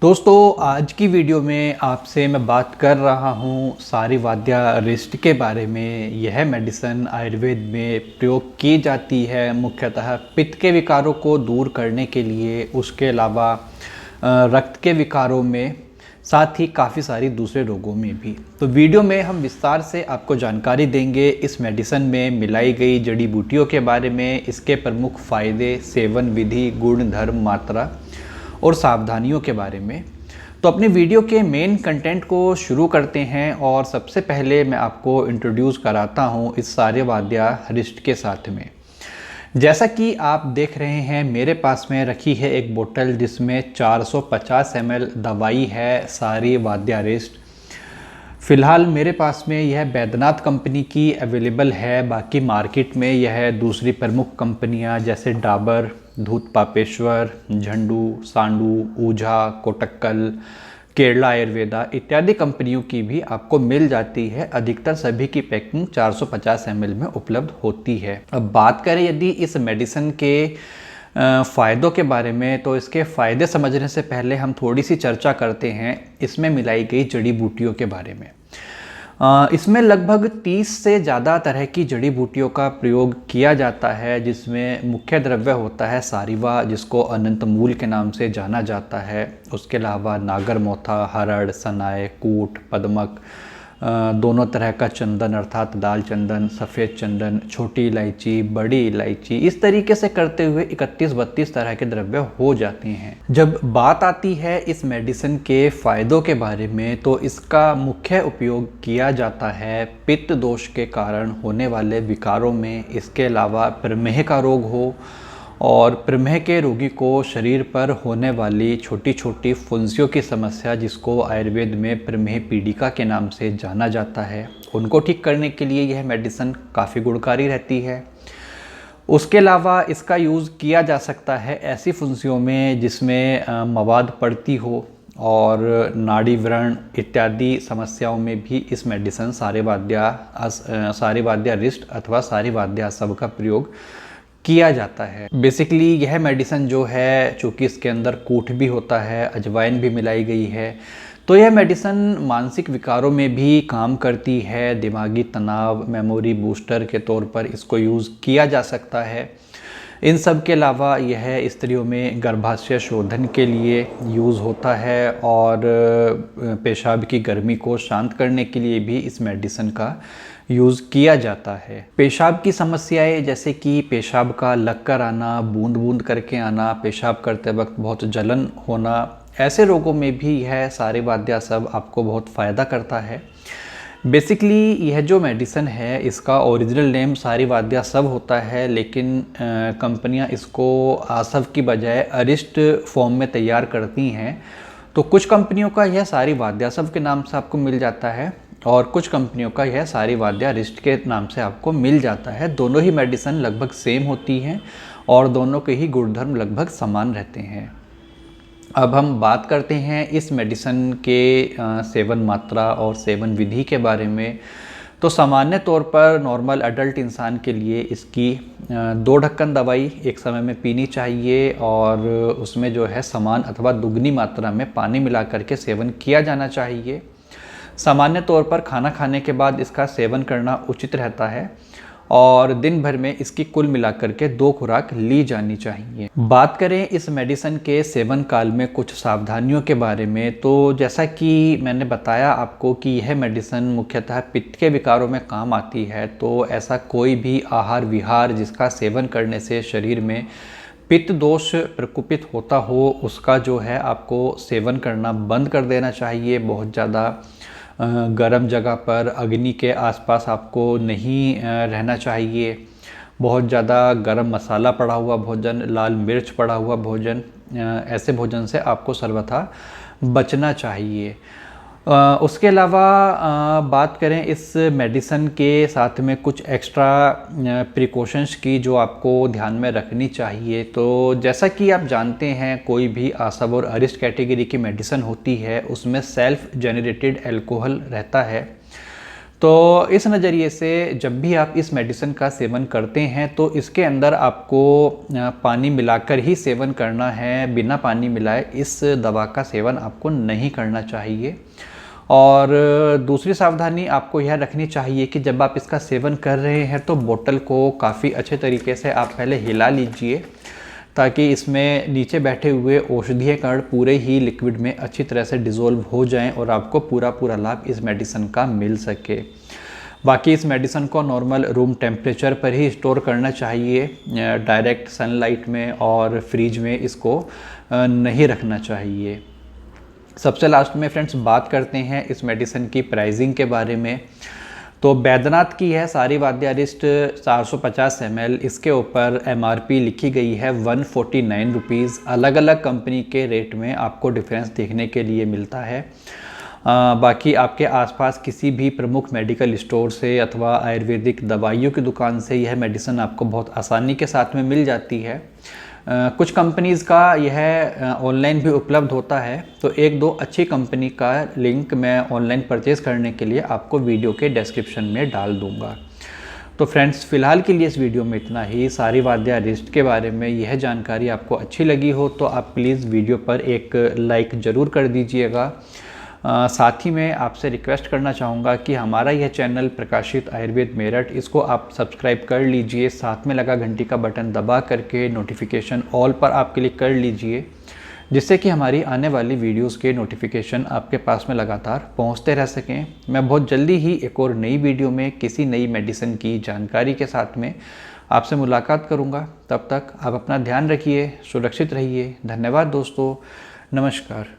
दोस्तों आज की वीडियो में आपसे मैं बात कर रहा हूँ सारीवाद्या रिस्ट के बारे में। यह मेडिसिन आयुर्वेद में प्रयोग की जाती है मुख्यतः पित्त के विकारों को दूर करने के लिए, उसके अलावा रक्त के विकारों में, साथ ही काफ़ी सारी दूसरे रोगों में भी। तो वीडियो में हम विस्तार से आपको जानकारी देंगे इस मेडिसिन में मिलाई गई जड़ी बूटियों के बारे में, इसके प्रमुख फ़ायदे, सेवन विधि, गुण, धर्म, मात्रा और सावधानियों के बारे में। तो अपनी वीडियो के मेन कंटेंट को शुरू करते हैं और सबसे पहले मैं आपको इंट्रोड्यूस कराता हूँ इस सारीवाद्या रिस्ट के साथ में। जैसा कि आप देख रहे हैं मेरे पास में रखी है एक बोतल जिसमें 450 ml दवाई है सारीवाद्या रिस्ट। फ़िलहाल मेरे पास में यह बैद्यनाथ कंपनी की अवेलेबल है। बाकी मार्केट में यह दूसरी प्रमुख कंपनियां जैसे डाबर, धूत पापेश्वर, झंडू, सांडू, ऊझा, कोटक्कल, केरला आयुर्वेदा इत्यादि कंपनियों की भी आपको मिल जाती है। अधिकतर सभी की पैकिंग 450 ml में उपलब्ध होती है। अब बात करें यदि इस मेडिसिन के फ़ायदों के बारे में, तो इसके फ़ायदे समझने से पहले हम थोड़ी सी चर्चा करते हैं इसमें मिलाई गई जड़ी बूटियों के बारे में। इसमें लगभग 30 से ज़्यादा तरह की जड़ी बूटियों का प्रयोग किया जाता है, जिसमें मुख्य द्रव्य होता है सारीवा, जिसको अनंत मूल के नाम से जाना जाता है। उसके अलावा नागरमोथा, हरड़, सनाए, कूट, पद्मक, दोनों तरह का चंदन अर्थात दाल चंदन, सफ़ेद चंदन, छोटी इलायची, बड़ी इलायची, इस तरीके से करते हुए 31-32 तरह के द्रव्य हो जाते हैं। जब बात आती है इस मेडिसिन के फ़ायदों के बारे में, तो इसका मुख्य उपयोग किया जाता है पित्त दोष के कारण होने वाले विकारों में। इसके अलावा प्रमेह का रोग हो और प्रमेह के रोगी को शरीर पर होने वाली छोटी छोटी फुंसियों की समस्या, जिसको आयुर्वेद में प्रमेह पीड़िका के नाम से जाना जाता है, उनको ठीक करने के लिए यह मेडिसिन काफ़ी गुणकारी रहती है। उसके अलावा इसका यूज़ किया जा सकता है ऐसी फुंसियों में जिसमें मवाद पड़ती हो, और नाड़ी व्रण इत्यादि समस्याओं में भी इस मेडिसिन सारीवाद्या रिस्ट अथवा सारीवाद्या सब का प्रयोग किया जाता है। बेसिकली यह मेडिसिन जो है, चूँकि इसके अंदर कूट भी होता है, अजवाइन भी मिलाई गई है, तो यह मेडिसिन मानसिक विकारों में भी काम करती है। दिमागी तनाव, मेमोरी बूस्टर के तौर पर इसको यूज़ किया जा सकता है। इन सब के अलावा यह स्त्रियों में गर्भाशय शोधन के लिए यूज़ होता है, और पेशाब की गर्मी को शांत करने के लिए भी इस मेडिसिन का यूज़ किया जाता है। पेशाब की समस्याएं जैसे कि पेशाब का लग कर आना, बूंद बूंद करके आना, पेशाब करते वक्त बहुत जलन होना, ऐसे रोगों में भी यह सारीवाद्या सब आपको बहुत फ़ायदा करता है। बेसिकली यह जो मेडिसिन है इसका ओरिजिनल नेम सारीवाद्या सब होता है, लेकिन कंपनियां इसको आसव की बजाय अरिस्ट फॉर्म में तैयार करती हैं। तो कुछ कंपनियों का यह सारीवाद्या सब के नाम से आपको मिल जाता है, और कुछ कंपनियों का यह सारीवाद्या रिस्ट के नाम से आपको मिल जाता है। दोनों ही मेडिसिन लगभग सेम होती हैं और दोनों के ही गुणधर्म लगभग समान रहते हैं। अब हम बात करते हैं इस मेडिसिन के सेवन मात्रा और सेवन विधि के बारे में। तो सामान्य तौर पर नॉर्मल अडल्ट इंसान के लिए इसकी 2 ढक्कन दवाई एक समय में पीनी चाहिए, और उसमें जो है समान अथवा दुगनी मात्रा में पानी मिला करके सेवन किया जाना चाहिए। सामान्य तौर पर खाना खाने के बाद इसका सेवन करना उचित रहता है, और दिन भर में इसकी कुल मिलाकर के 2 खुराक ली जानी चाहिए। बात करें इस मेडिसिन के सेवन काल में कुछ सावधानियों के बारे में, तो जैसा कि मैंने बताया आपको कि यह मेडिसिन मुख्यतः पित्त के विकारों में काम आती है, तो ऐसा कोई भी आहार विहार जिसका सेवन करने से शरीर में पित्त दोष प्रकोपित होता हो, उसका जो है आपको सेवन करना बंद कर देना चाहिए। बहुत ज़्यादा गर्म जगह पर, अग्नि के आसपास आपको नहीं रहना चाहिए। बहुत ज़्यादा गरम मसाला पड़ा हुआ भोजन, लाल मिर्च पड़ा हुआ भोजन, ऐसे भोजन से आपको सर्वथा बचना चाहिए। उसके अलावा बात करें इस मेडिसिन के साथ में कुछ एक्स्ट्रा प्रिकॉशंस की जो आपको ध्यान में रखनी चाहिए। तो जैसा कि आप जानते हैं कोई भी आसव और अरिस्ट कैटेगरी की मेडिसिन होती है उसमें सेल्फ जनरेटेड अल्कोहल रहता है। तो इस नज़रिए से जब भी आप इस मेडिसिन का सेवन करते हैं तो इसके अंदर आपको पानी मिलाकर ही सेवन करना है, बिना पानी मिलाए इस दवा का सेवन आपको नहीं करना चाहिए। और दूसरी सावधानी आपको यह रखनी चाहिए कि जब आप इसका सेवन कर रहे हैं तो बोतल को काफ़ी अच्छे तरीके से आप पहले हिला लीजिए, ताकि इसमें नीचे बैठे हुए औषधीय कण पूरे ही लिक्विड में अच्छी तरह से डिज़ोल्व हो जाएं और आपको पूरा लाभ इस मेडिसिन का मिल सके। बाकी इस मेडिसिन को नॉर्मल रूम टेम्परेचर पर ही स्टोर करना चाहिए, डायरेक्ट सनलाइट में और फ्रिज में इसको नहीं रखना चाहिए। सबसे लास्ट में फ्रेंड्स बात करते हैं इस मेडिसिन की प्राइसिंग के बारे में। तो बैद्यनाथ की है सारी वाद्यारिस्ट 450 ml, इसके ऊपर MRP लिखी गई है 149 रुपीज़। अलग अलग कंपनी के रेट में आपको डिफरेंस देखने के लिए मिलता है। बाकी आपके आसपास किसी भी प्रमुख मेडिकल स्टोर से अथवा आयुर्वेदिक दवाइयों की दुकान से यह मेडिसिन आपको बहुत आसानी के साथ में मिल जाती है। कुछ कंपनीज़ का यह ऑनलाइन भी उपलब्ध होता है, तो एक दो अच्छी कंपनी का लिंक मैं ऑनलाइन परचेज़ करने के लिए आपको वीडियो के डिस्क्रिप्शन में डाल दूंगा। तो फ्रेंड्स फ़िलहाल के लिए इस वीडियो में इतना ही। सारी वाद्यारिस्ट के बारे में यह जानकारी आपको अच्छी लगी हो तो आप प्लीज़ वीडियो पर एक लाइक ज़रूर कर दीजिएगा। साथ ही मैं आपसे रिक्वेस्ट करना चाहूँगा कि हमारा यह चैनल प्रकाशित आयुर्वेद मेरठ, इसको आप सब्सक्राइब कर लीजिए, साथ में लगा घंटी का बटन दबा करके नोटिफिकेशन ऑल पर आप क्लिक कर लीजिए, जिससे कि हमारी आने वाली वीडियोस के नोटिफिकेशन आपके पास में लगातार पहुंचते रह सकें। मैं बहुत जल्दी ही एक और नई वीडियो में किसी नई मेडिसिन की जानकारी के साथ में आपसे मुलाकात करूँगा। तब तक आप अपना ध्यान रखिए, सुरक्षित रहिए। धन्यवाद दोस्तों, नमस्कार।